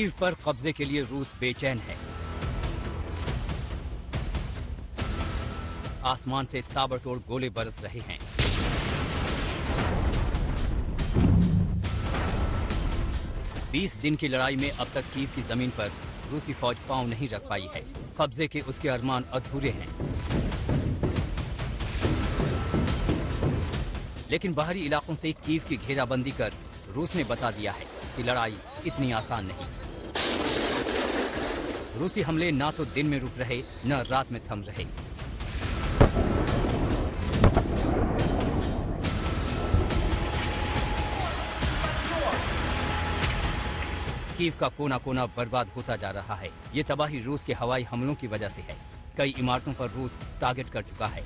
Kyiv पर कब्जे के लिए रूस बेचैन है। आसमान से ताबड़तोड़ गोले बरस रहे हैं। बीस दिन की लड़ाई में अब तक कीव की जमीन पर रूसी फौज पांव नहीं रख पाई है। कब्जे के उसके अरमान अधूरे हैं। लेकिन बाहरी इलाकों से कीव की घेराबंदी कर रूस ने बता दिया है कि लड़ाई इतनी आसान नहीं। रूसी हमले ना तो दिन में रुक रहे न रात में थम रहे। कीव का कोना कोना बर्बाद होता जा रहा है। ये तबाही रूस के हवाई हमलों की वजह से है। कई इमारतों पर रूस टारगेट कर चुका है।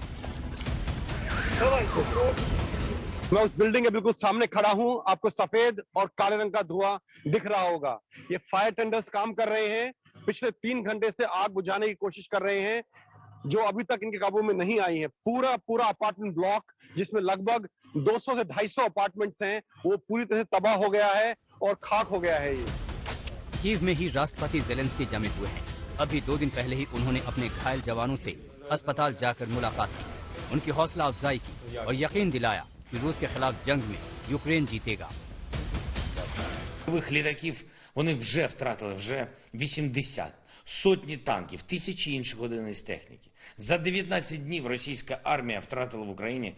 मैं उस बिल्डिंग के बिल्कुल सामने खड़ा हूं। आपको सफेद और काले रंग का धुआं दिख रहा होगा। ये फायर टेंडर्स काम कर रहे हैं। पिछले 3 घंटे से आग बुझाने की कोशिश कर रहे हैं, जो अभी तक इनके काबू में नहीं आई है। पूरा अपार्टमेंट ब्लॉक, जिसमें लगभग 200 से 250 अपार्टमेंट्स हैं, वो पूरी तरह से तबाह हो गया है और खाक हो गया है। ये कीव में ही राष्ट्रपति ज़ेलेंस्की जमे हुए हैं। अभी 2 दिन पहले ही उन्होंने अपने घायल जवानों से अस्पताल जाकर मुलाकात की, उनकी हौसला अफजाई की और यकीन दिलाया कि रूस के खिलाफ जंग में यूक्रेन जीतेगा। Літаків вони вже втратили, вже 80. Сотні танків, тисячі інших одиниць техніки. За 19 днів російська армія втратила в Україні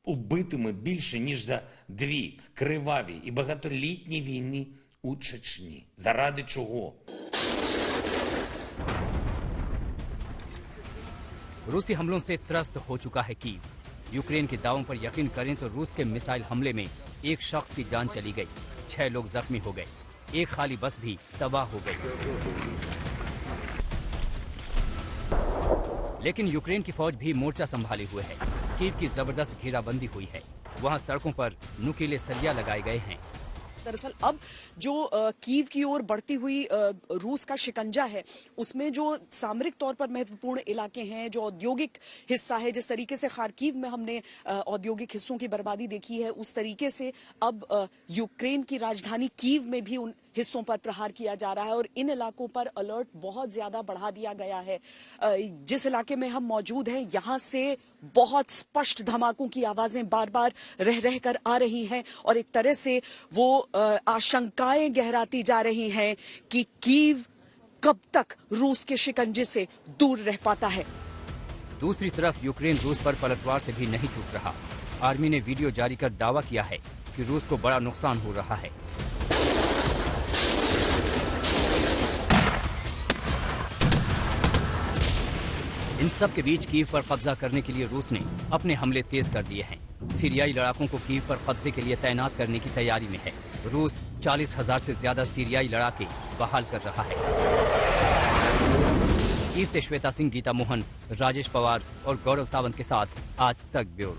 убитими більше, ніж за 2 криваві і багатолітні війни у Чечні. Заради чого? रूसी हमलों से त्रस्त हो चुका है कीव। यूक्रेन के दावों पर यकीन करें तो रूस के मिसाइल हमले में एक शख्स की जान चली गई, 6 लोग जख्मी हो गए, एक खाली बस भी तबाह हो गई। लेकिन यूक्रेन की फौज भी मोर्चा संभाले हुए है। कीव की जबरदस्त घेराबंदी हुई है। वहां सड़कों पर नुकीले सरिया लगाए गए हैं। दरअसल अब जो कीव की ओर बढ़ती हुई रूस का शिकंजा है, उसमें जो सामरिक तौर पर महत्वपूर्ण इलाके हैं, जो औद्योगिक हिस्सा है, जिस तरीके से खार्किव में हमने औद्योगिक हिस्सों की बर्बादी देखी है, उस तरीके से अब यूक्रेन की राजधानी कीव में भी उन हिस्सों पर प्रहार किया जा रहा है और इन इलाकों पर अलर्ट बहुत ज्यादा बढ़ा दिया गया है। जिस इलाके में हम मौजूद हैं, यहाँ से बहुत स्पष्ट धमाकों की आवाजें बार बार रह कर आ रही हैं और एक तरह से वो आशंकाएं गहराती जा रही हैं कि कीव कब तक रूस के शिकंजे से दूर रह पाता है। दूसरी तरफ यूक्रेन रूस पर पलटवार से भी नहीं चूक रहा। आर्मी ने वीडियो जारी कर दावा किया है कि रूस को बड़ा नुकसान हो रहा है। इन सब के बीच कीव पर कब्जा करने के लिए रूस ने अपने हमले तेज कर दिए हैं। सीरियाई लड़ाकों को कीव पर कब्जे के लिए तैनात करने की तैयारी में है। रूस 40,000 से ज्यादा सीरियाई लड़ाके बहाल कर रहा है। कीव से श्वेता सिंह, गीता मोहन, राजेश पवार और गौरव सावंत के साथ आज तक ब्यूरो।